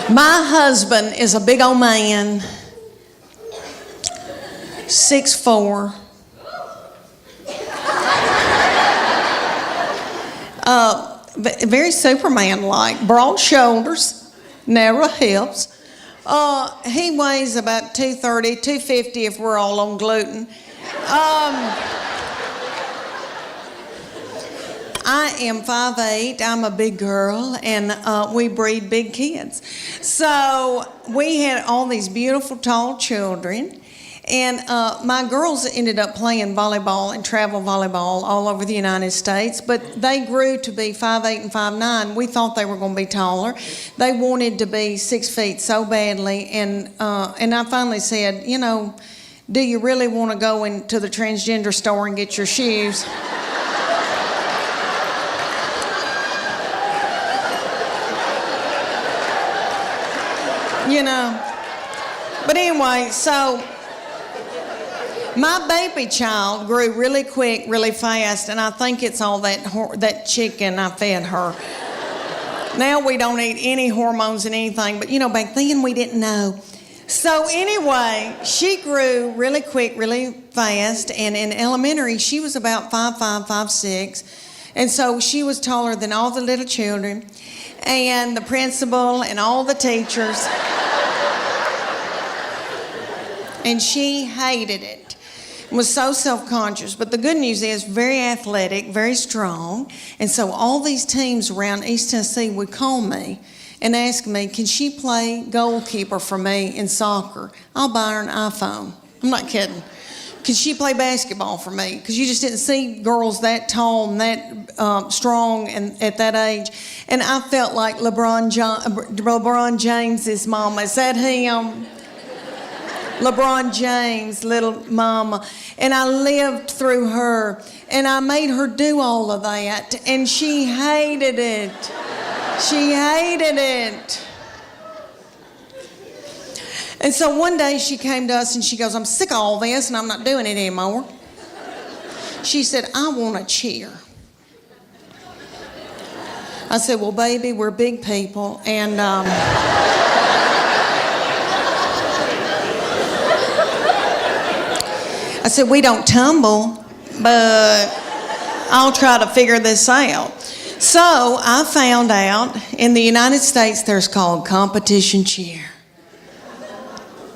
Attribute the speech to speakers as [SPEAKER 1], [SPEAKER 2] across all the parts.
[SPEAKER 1] My husband is a big old man, 6'4". Very Superman-like, broad shoulders, narrow hips. He weighs about 230, 250 if we're all on gluten. I am 5'8". I'm a big girl, and we breed big kids. So we had all these beautiful, tall children. And my girls ended up playing volleyball and travel volleyball all over the United States, but they grew to be 5'8" and 5'9". We thought they were going to be taller. They wanted to be 6 feet so badly, and I finally said, you know, do you really want to go into the transgender store and get your shoes? You know. But anyway, so my baby child grew really quick, really fast, and I think it's all that chicken I fed her. Now we don't eat any hormones and anything, but you know, back then we didn't know. So anyway, she grew really quick, really fast, and in elementary she was about 5'5", 5'6", and so she was taller than all the little children, and the principal and all the teachers. And she hated it. Was so self-conscious. But the good news is very athletic, very strong. And so all these teams around East Tennessee would call me and ask me, can she play goalkeeper for me in soccer? I'll buy her an iPhone. I'm not kidding. Can she play basketball for me? Because you just didn't see girls that tall and that strong and at that age. And I felt like LeBron James's mama. Is that him? LeBron James, little mama, and I lived through her, and I made her do all of that, and she hated it. She hated it. And so one day she came to us and she goes, I'm sick of all this and I'm not doing it anymore. She said, I want a cheer. I said, well, baby, we're big people, and I said, we don't tumble, but I'll try to figure this out. So I found out in the United States there's called competition cheer.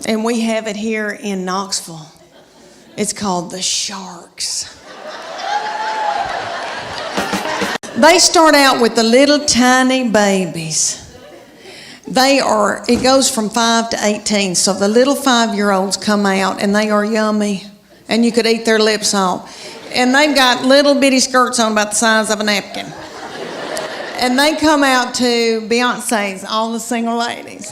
[SPEAKER 1] And we have it here in Knoxville. It's called the Sharks. They start out with the little tiny babies. It goes from 5 to 18. So the little 5-year-olds come out and they are yummy. And you could eat their lips off. And they've got little bitty skirts on about the size of a napkin. And they come out to Beyonce's All the Single Ladies.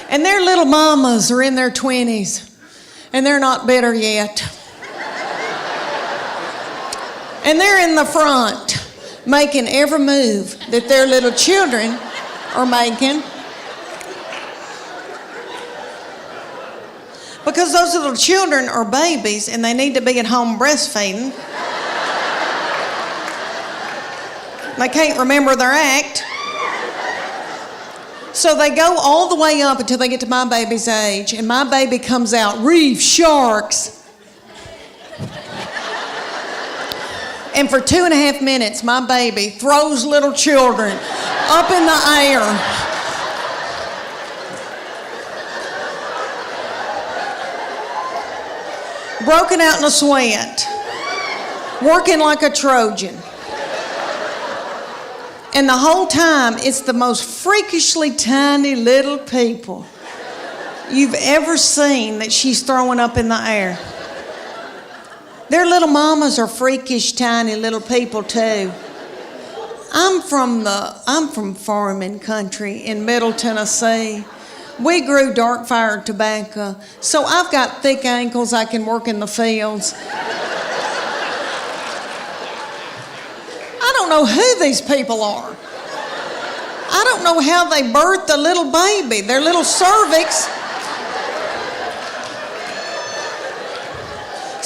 [SPEAKER 1] And their little mamas are in their 20s. And they're not bitter yet. And they're in the front making every move that their little children are making. Because those little children are babies and they need to be at home breastfeeding. They can't remember their act. So they go all the way up until they get to my baby's age, and my baby comes out, reef sharks. And for 2.5 minutes, my baby throws little children up in the air. Broken out in a sweat, working like a Trojan. And the whole time, it's the most freakishly tiny little people you've ever seen that she's throwing up in the air. Their little mamas are freakish, tiny little people too. I'm from farming country in Middle Tennessee. We grew dark fire tobacco, so I've got thick ankles. I can work in the fields. I don't know who these people are. I don't know how they birthed a little baby, their little cervix.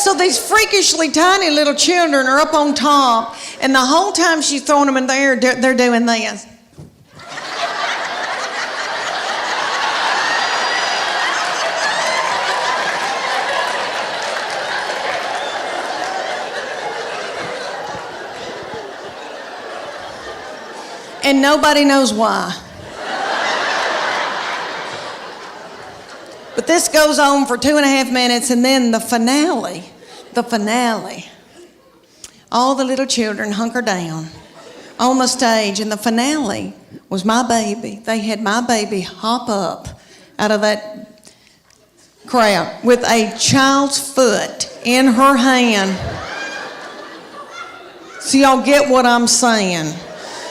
[SPEAKER 1] So these freakishly tiny little children are up on top, and the whole time she's throwing them in the air, they're doing this. And nobody knows why. But this goes on for 2.5 minutes, and then the finale. All the little children hunker down on the stage, and the finale was my baby. They had my baby hop up out of that crowd with a child's foot in her hand. So y'all get what I'm saying.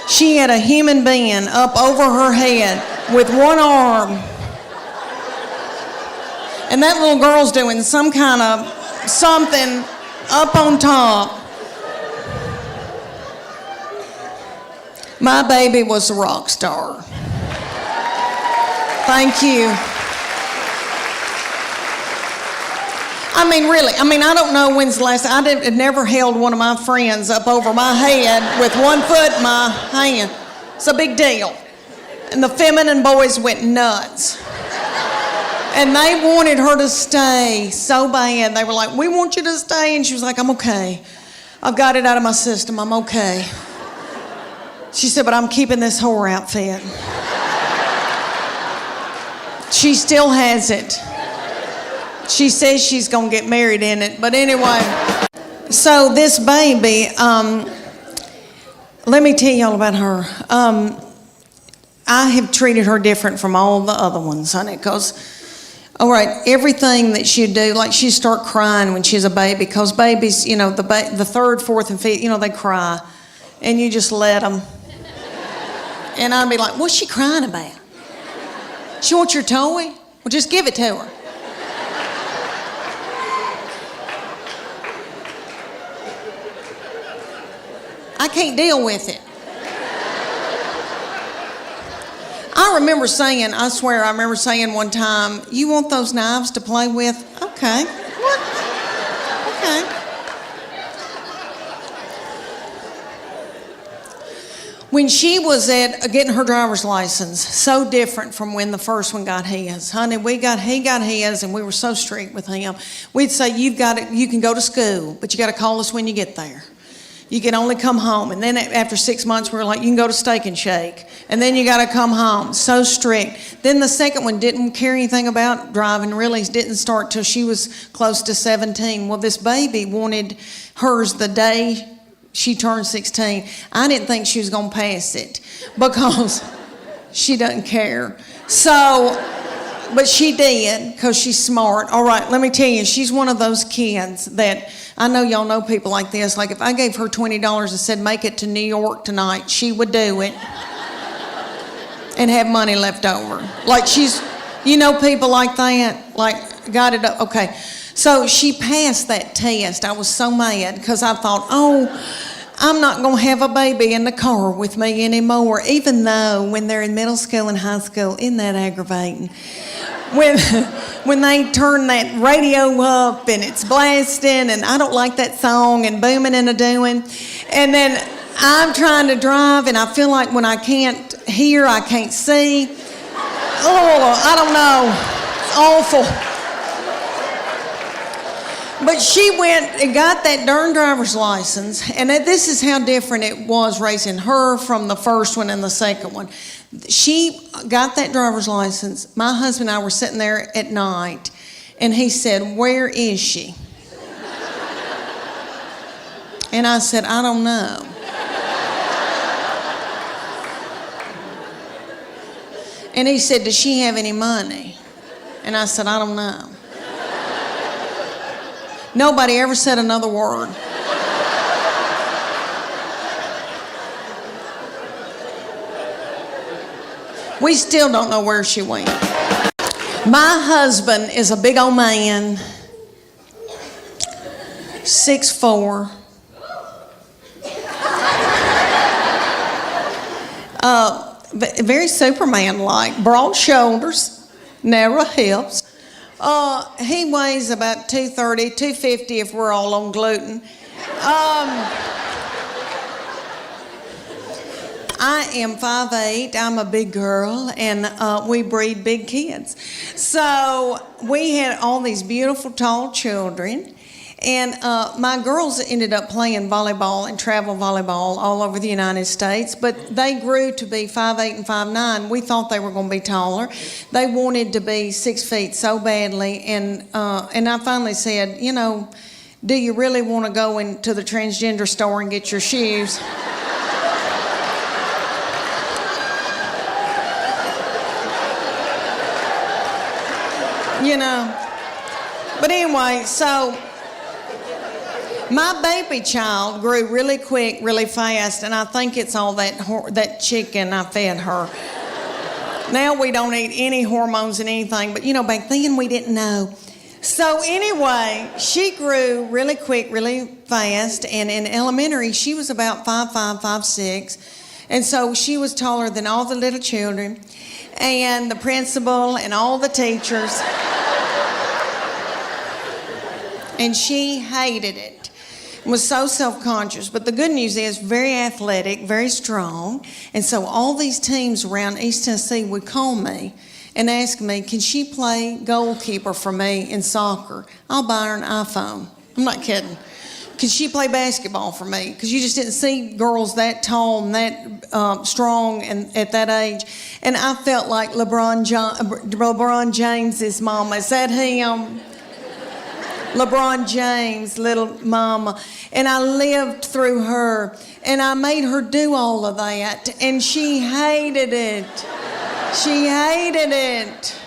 [SPEAKER 1] She had a human being up over her head with one arm. And that little girl's doing some kind of something up on top. My baby was a rock star. Thank you. I mean, really, I don't know when's the last time. I never held one of my friends up over my head with one foot in my hand. It's a big deal. And the feminine boys went nuts. And they wanted her to stay so bad. They were like, we want you to stay. And she was like, I'm okay. I've got it out of my system. I'm okay. She said, but I'm keeping this whore outfit. She still has it. She says she's going to get married in it. But anyway, so this baby, let me tell y'all about her. I have treated her different from all the other ones, honey, because... all right, everything that she'd do, like she'd start crying when she's a baby, because babies, the third, fourth, and fifth, they cry, and you just let them. And I'd be like, what's she crying about? She wants your toy? Well, just give it to her. I can't deal with it. I remember saying one time, you want those knives to play with? Okay. What? Okay. When she was at getting her driver's license, so different from when the first one got his. Honey, he got his, and we were so strict with him. We'd say, you can go to school, but you got to call us when you get there. You can only come home. And then after 6 months, we were like, you can go to Steak and Shake. And then you got to come home. So strict. Then the second one didn't care anything about driving, really didn't start till she was close to 17. Well, this baby wanted hers the day she turned 16. I didn't think she was going to pass it because she doesn't care. So, but she did because she's smart. All right, let me tell you, she's one of those kids that... I know y'all know people like this. Like if I gave her $20 and said, make it to New York tonight, she would do it and have money left over. Like she's, people like that, like got it up. Okay. So she passed that test. I was so mad because I thought, I'm not going to have a baby in the car with me anymore, even though when they're in middle school and high school, isn't that aggravating? When they turn that radio up and it's blasting and I don't like that song and booming and a-doing. And then I'm trying to drive and I feel like when I can't hear, I can't see. Oh, I don't know. It's awful. But she went and got that darn driver's license, and this is how different it was raising her from the first one and the second one. She got that driver's license. My husband and I were sitting there at night, and he said, where is she? And I said, I don't know. And he said, does she have any money? And I said, I don't know. Nobody ever said another word. We still don't know where she went. My husband is a big old man, 6'4". Very Superman-like, broad shoulders, narrow hips. He weighs about 230, 250 if we're all on gluten. I am 5'8", I'm a big girl, and we breed big kids. So we had all these beautiful tall children, and my girls ended up playing volleyball and travel volleyball all over the United States, but they grew to be 5'8" and 5'9". We thought they were going to be taller. They wanted to be 6 feet so badly, and I finally said, you know, do you really want to go into the transgender store and get your shoes? You know, but anyway, so my baby child grew really quick, really fast, and I think it's all that chicken I fed her. Now we don't eat any hormones and anything, but you know, back then we didn't know. So anyway, she grew really quick, really fast, and in elementary she was about 5'5", 5'6", and so she was taller than all the little children, and the principal and all the teachers. And she hated it, was so self-conscious. But the good news is very athletic, very strong. And so all these teams around East Tennessee would call me and ask me, can she play goalkeeper for me in soccer? I'll buy her an iPhone. I'm not kidding. Can she play basketball for me? Because you just didn't see girls that tall and that strong and at that age. And I felt like LeBron James's mama. Is that him? LeBron James, little mama. And I lived through her. And I made her do all of that. And she hated it. She hated it.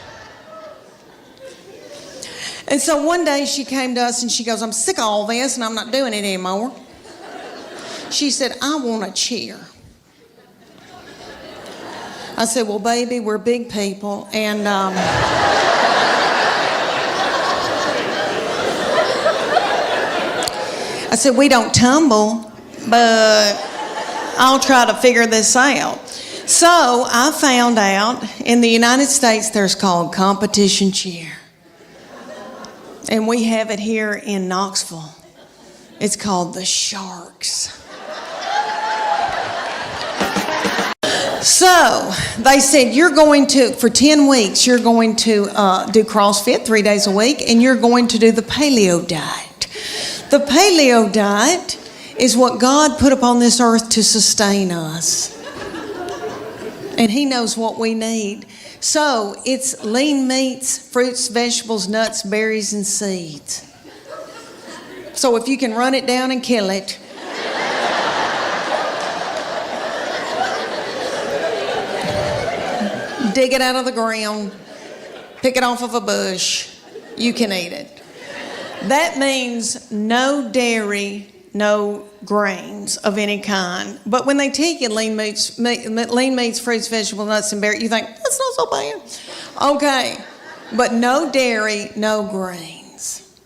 [SPEAKER 1] And so one day she came to us and she goes, I'm sick of all this and I'm not doing it anymore. She said, I want a chair. I said, well, baby, we're big people. And I said, we don't tumble, but I'll try to figure this out. So I found out in the United States there's called competition chair. And we have it here in Knoxville. It's called the Sharks. So they said, you're going to, for 10 weeks, you're going to do CrossFit 3 days a week, and you're going to do the paleo diet. The paleo diet is what God put upon this earth to sustain us. And He knows what we need. So it's lean meats, fruits, vegetables, nuts, berries, and seeds. So if you can run it down and kill it. Dig it out of the ground, pick it off of a bush, you can eat it. That means no dairy, no grains of any kind. But when they take you lean meats, fruits, vegetables, nuts, and berries, you think, that's not so bad. Okay, but no dairy, no grains.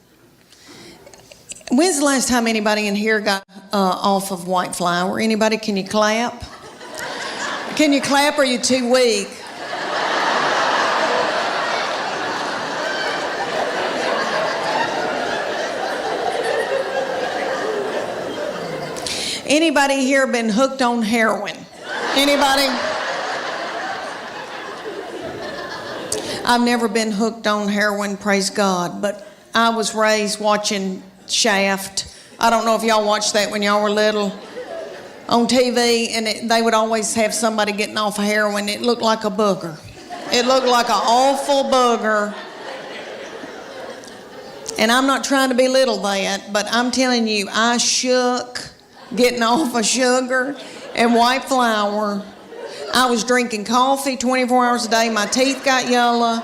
[SPEAKER 1] When's the last time anybody in here got off of white flour? Anybody, can you clap? Can you clap or are you too weak? Anybody here been hooked on heroin? Anybody? I've never been hooked on heroin, praise God, but I was raised watching Shaft. I don't know if y'all watched that when y'all were little on TV, and they would always have somebody getting off of heroin. It looked like a booger. It looked like an awful booger. And I'm not trying to belittle that, but I'm telling you, I shook getting off of sugar and white flour. I was drinking coffee 24 hours a day. My teeth got yellow.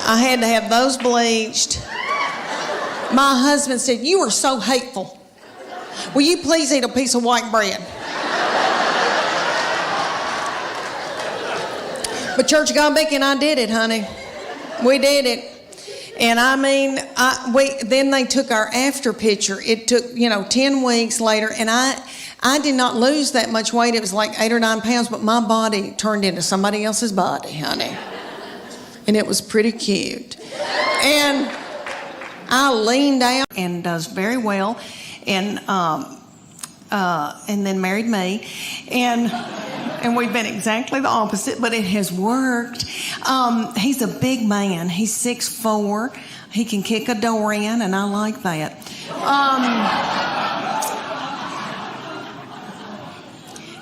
[SPEAKER 1] I had to have those bleached. My husband said, you are so hateful. Will you please eat a piece of white bread? But Church of God Beacon, I did it, honey. We did it. And I mean, then they took our after picture. It took, 10 weeks later, and I did not lose that much weight. It was like 8 or 9 pounds, but my body turned into somebody else's body, honey. And and it was pretty cute. And I leaned down and does very well, and then married me, and we've been exactly the opposite, but it has worked. He's a big man. He's 6'4". He can kick a door in, and I like that.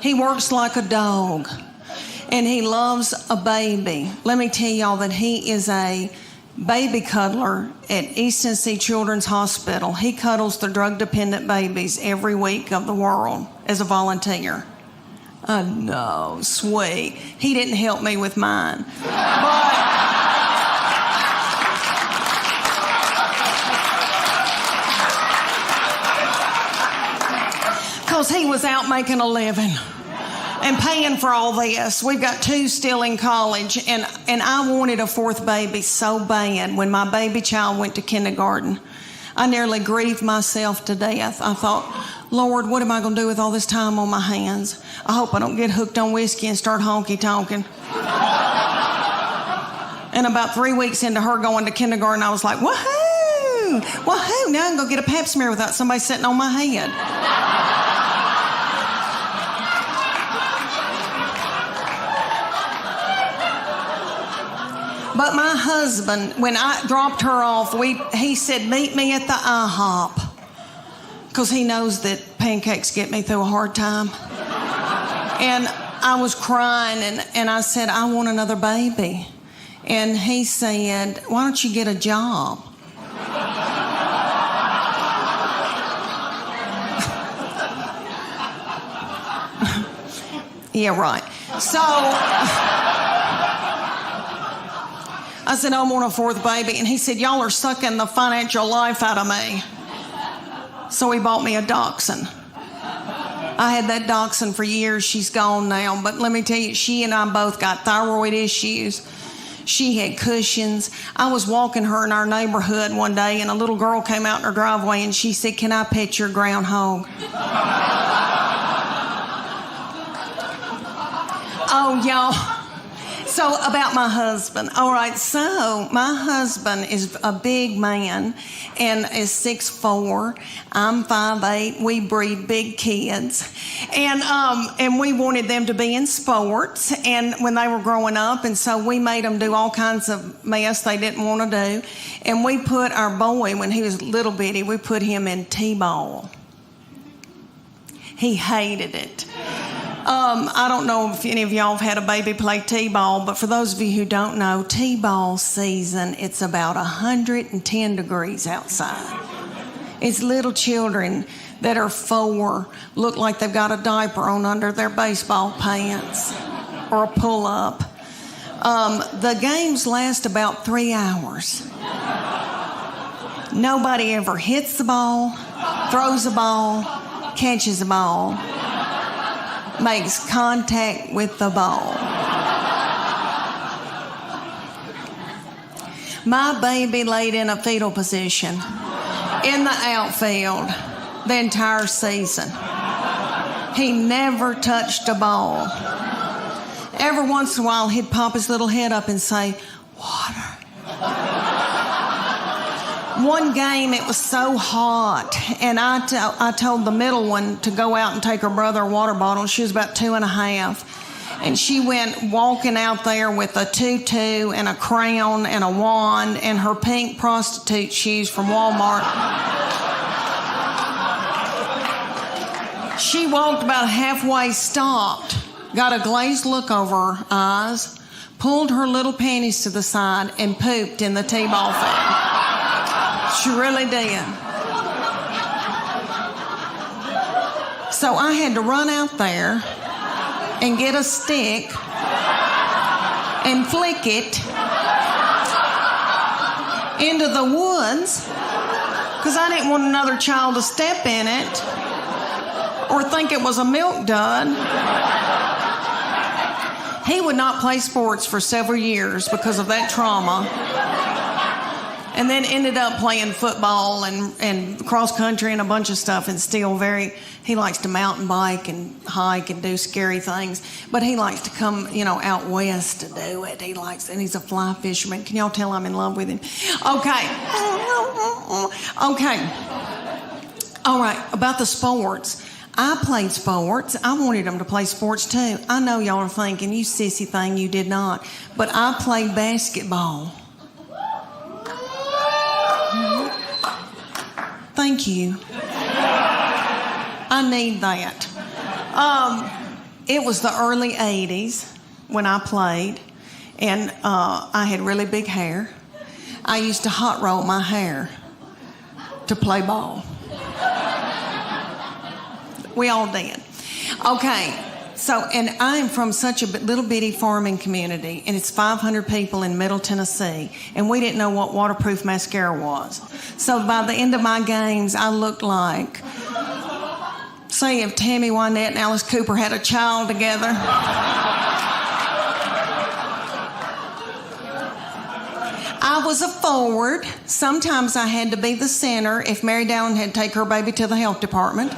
[SPEAKER 1] He works like a dog, and he loves a baby. Let me tell y'all that he is a baby cuddler at East Tennessee Children's Hospital. He cuddles the drug-dependent babies every week of the world as a volunteer. I know, sweet. He didn't help me with mine. Because he was out making a living and paying for all this. We've got 2 still in college, and I wanted a 4th baby so bad. When my baby child went to kindergarten, I nearly grieved myself to death. I thought, Lord, what am I going to do with all this time on my hands? I hope I don't get hooked on whiskey and start honky-tonking. And about 3 weeks into her going to kindergarten, I was like, woohoo! Woohoo! Now I can go get a pap smear without somebody sitting on my head. But my husband, when I dropped her off, he said, meet me at the IHOP. Because he knows that pancakes get me through a hard time. And I was crying, and I said, I want another baby. And he said, why don't you get a job? Yeah, right. So I said, I want a 4th baby. And he said, y'all are sucking the financial life out of me. So he bought me a dachshund. I had that dachshund for years. She's gone now. But let me tell you, she and I both got thyroid issues. She had cushions. I was walking her in our neighborhood one day, and a little girl came out in her driveway, and she said, can I pet your groundhog? Oh, y'all. So about my husband. All right, so my husband is a big man and is 6'4". I'm 5'8". We breed big kids. And we wanted them to be in sports and when they were growing up, and so we made them do all kinds of mess they didn't want to do. And we put our boy, when he was little bitty, we put him in T-ball. He hated it. I don't know if any of y'all have had a baby play T-ball, but for those of you who don't know, T-ball season, it's about 110 degrees outside. It's little children that are 4 look like they've got a diaper on under their baseball pants or a pull-up. The games last about 3 hours. Nobody ever hits the ball, throws the ball, catches the ball, makes contact with the ball. My baby laid in a fetal position in the outfield the entire season. He never touched a ball. Every once in a while, he'd pop his little head up and say, water. One game, it was so hot, and I told the middle one to go out and take her brother a water bottle. She was about 2.5, and she went walking out there with a tutu and a crown and a wand and her pink prostitute shoes from Walmart. She walked about halfway, stopped, got a glazed look over her eyes, pulled her little panties to the side, and pooped in the T-ball field. She really did. So I had to run out there and get a stick and flick it into the woods because I didn't want another child to step in it or think it was a milk dud. He would not play sports for several years because of that trauma. and then ended up playing football and cross country and a bunch of stuff, and still he likes to mountain bike and hike and do scary things, but he likes to come, out west to do it. And he's a fly fisherman. Can y'all tell I'm in love with him? Okay. All right, about the sports. I played sports. I wanted them to play sports too. I know y'all are thinking, you sissy thing, you did not. But I played basketball. Thank you. I need that. It was the early 80s when I played, and I had really big hair. I used to hot roll my hair to play ball. We all did. Okay, and I'm from such a little bitty farming community, and it's 500 people in Middle Tennessee, and we didn't know what waterproof mascara was. So by the end of my games, I looked like, say if Tammy Wynette and Alice Cooper had a child together. I was a forward. Sometimes I had to be the center if Mary Dowling had to take her baby to the health department.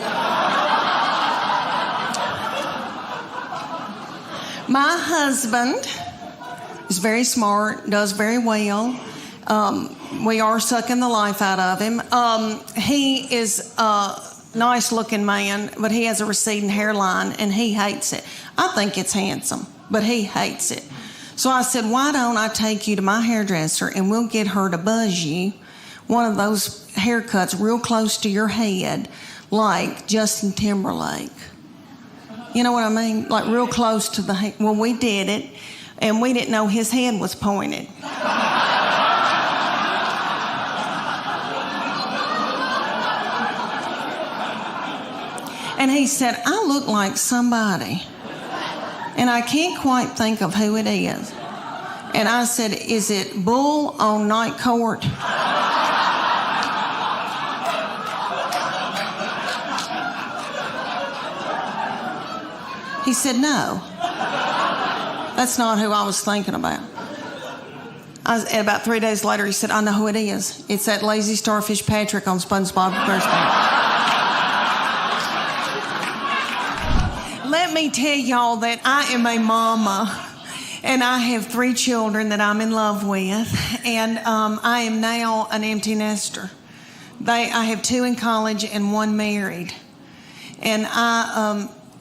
[SPEAKER 1] My husband is very smart, does very well. We are sucking the life out of him. He is a nice-looking man, but he has a receding hairline, and he hates it. I think it's handsome, but he hates it. So I said, why don't I take you to my hairdresser, and we'll get her to buzz you one of those haircuts real close to your head, like Justin Timberlake. You know what I mean? Like real close to the head. Well, we did it, and we didn't know his head was pointed. And he said, I look like somebody, and I can't quite think of who it is. And I said, is it Bull on Night Court? He said, no, that's not who I was thinking about. And about 3 days later, he said, I know who it is. It's that lazy starfish Patrick on SpongeBob SquarePants. Let me tell y'all that I am a mama, and I have 3 children that I'm in love with, and I am now an empty nester. I have 2 in college and 1 married. And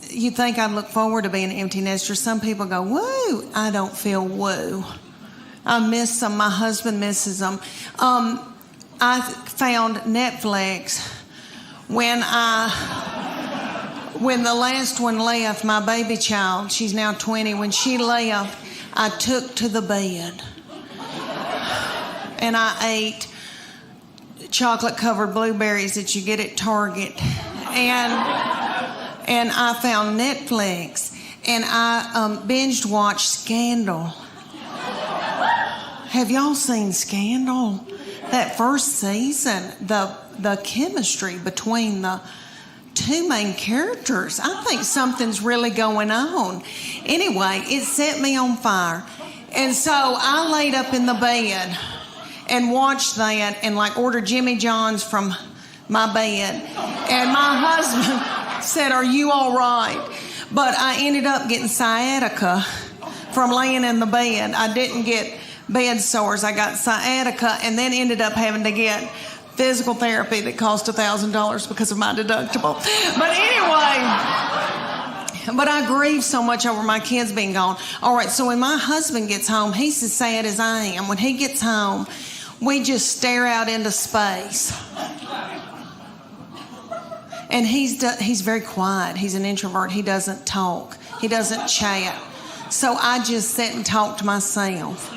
[SPEAKER 1] you'd think I'd look forward to being an empty nester. Some people go, woo. I don't feel woo. I miss them. My husband misses them. I found Netflix when the last one left, my baby child, she's now 20, when she left, I took to the bed. And I ate chocolate-covered blueberries that you get at Target. And I found Netflix, and I binged watched Scandal. Have y'all seen Scandal? That first season, the chemistry between the 2 main characters. I think something's really going on. Anyway, it set me on fire. And so I laid up in the bed and watched that and ordered Jimmy John's from my bed. And my husband said, are you all right? But I ended up getting sciatica from laying in the bed. I didn't get bed sores. I got sciatica, and then ended up having to get physical therapy that cost $1,000 because of my deductible. But anyway, I grieve so much over my kids being gone. All right, so when my husband gets home, he's as sad as I am. When he gets home, we just stare out into space. And he's very quiet. He's an introvert. He doesn't talk. He doesn't chat. So I just sit and talk to myself.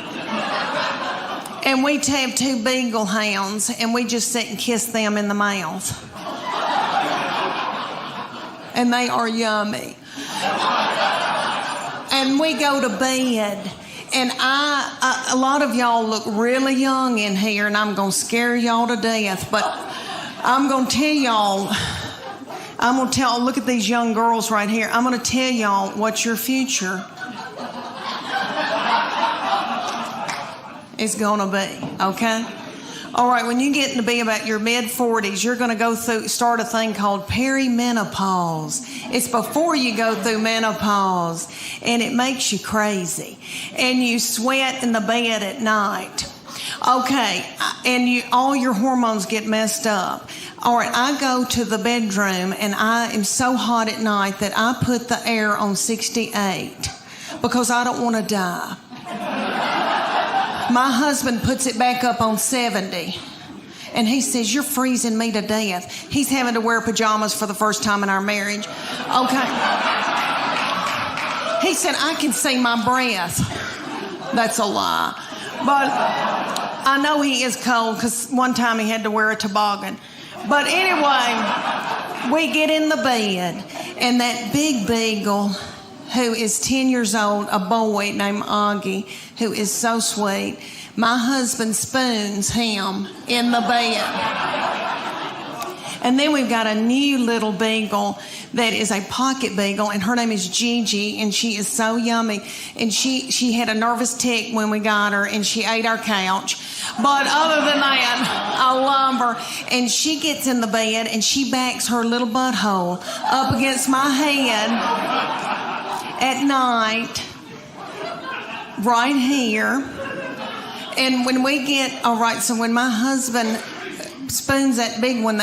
[SPEAKER 1] And we have 2 beagle hounds, and we just sit and kiss them in the mouth. And they are yummy. And we go to bed. And a lot of y'all look really young in here, and I'm going to scare y'all to death. But I'm going to tell y'all... look at these young girls right here. I'm going to tell y'all what your future is going to be, okay? All right, when you get to be about your mid-40s, you're going to start a thing called perimenopause. It's before you go through menopause, and it makes you crazy. And you sweat in the bed at night. Okay, and all your hormones get messed up. All right, I go to the bedroom, and I am so hot at night that I put the air on 68 because I don't want to die. My husband puts it back up on 70. And he says, "You're freezing me to death." He's having to wear pajamas for the first time in our marriage. Okay. He said, "I can see my breath." That's a lie. But I know he is cold because one time he had to wear a toboggan. But anyway, we get in the bed, and that big beagle, who is 10 years old, a boy named Augie, who is so sweet, my husband spoons him in the bed. And then we've got a new little beagle that is a pocket beagle, and her name is Gigi, and she is so yummy. And she had a nervous tick when we got her, and she ate our couch. But other than that, I love her. And she gets in the bed, and she backs her little butthole up against my head at night, right here. And when we get, all right, so when my husband spoons that big one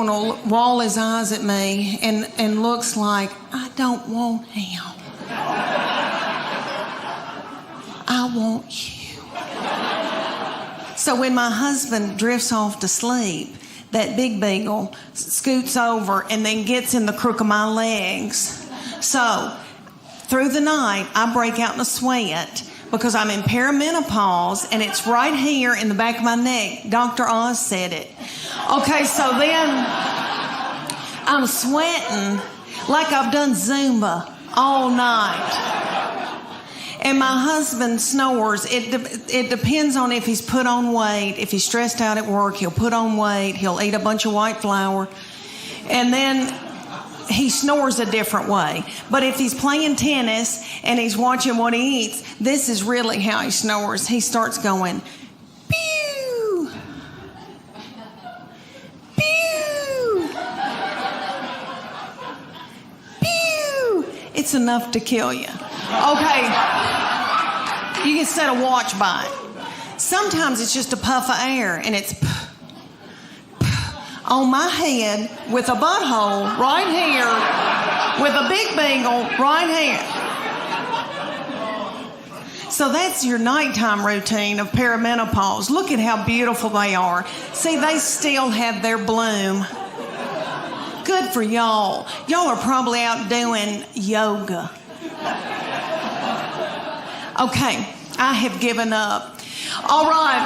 [SPEAKER 1] will roll his eyes at me and looks like, "I don't want him. I want you." So when my husband drifts off to sleep, that big beagle scoots over and then gets in the crook of my legs. So through the night, I break out in a sweat because I'm in perimenopause, and it's right here in the back of my neck. Dr. Oz said it. Okay, so then I'm sweating like I've done Zumba all night. And my husband snores. It depends on if he's put on weight. If he's stressed out at work, he'll put on weight. He'll eat a bunch of white flour. And then he snores a different way. But if he's playing tennis and he's watching what he eats, this is really how he snores. He starts going, pew, pew, pew. It's enough to kill you. Okay, you can set a watch by it. Sometimes it's just a puff of air, and it's on my head with a butthole right here, with a big beagle right here. So that's your nighttime routine of perimenopause. Look at how beautiful they are. See, they still have their bloom. Good for y'all. Y'all are probably out doing yoga. Okay, I have given up. All right.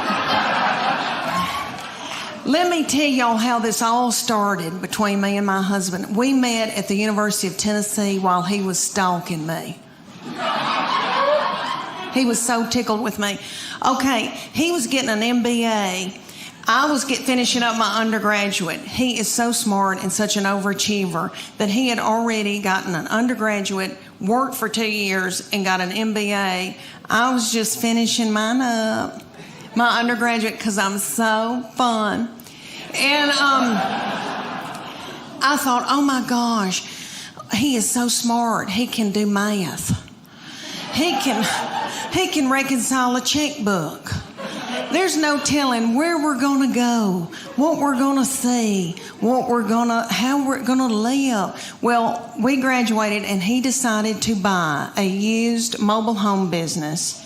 [SPEAKER 1] Let me tell y'all how this all started between me and my husband. We met at the University of Tennessee while he was stalking me. He was so tickled with me. Okay, he was getting an MBA. I was finishing up my undergraduate. He is so smart and such an overachiever that he had already gotten an undergraduate, worked for 2 years, and got an MBA. I was just finishing mine up, my undergraduate, because I'm so fun. And I thought, oh my gosh, he is so smart. He can do math. He can reconcile a checkbook. There's no telling where we're going to go, what we're going to see, how we're going to live. Well, we graduated, and he decided to buy a used mobile home business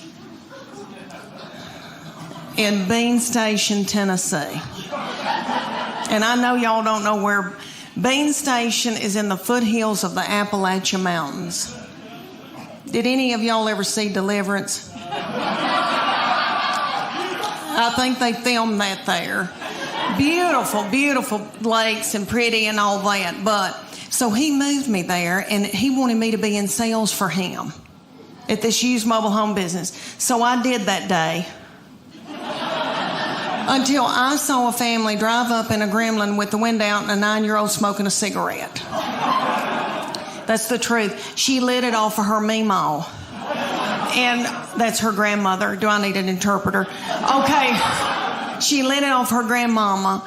[SPEAKER 1] in Bean Station, Tennessee. And I know y'all don't know where Bean Station is. In the foothills of the Appalachian Mountains. Did any of y'all ever see Deliverance? I think they filmed that there. Beautiful, beautiful lakes and pretty and all that. But so he moved me there, and he wanted me to be in sales for him at this used mobile home business. So I did that day. Until I saw a family drive up in a Gremlin with the window out and a 9-year-old smoking a cigarette. That's the truth. She lit it off of her meemaw. And that's her grandmother. Do I need an interpreter? Okay. She let it off her grandmama.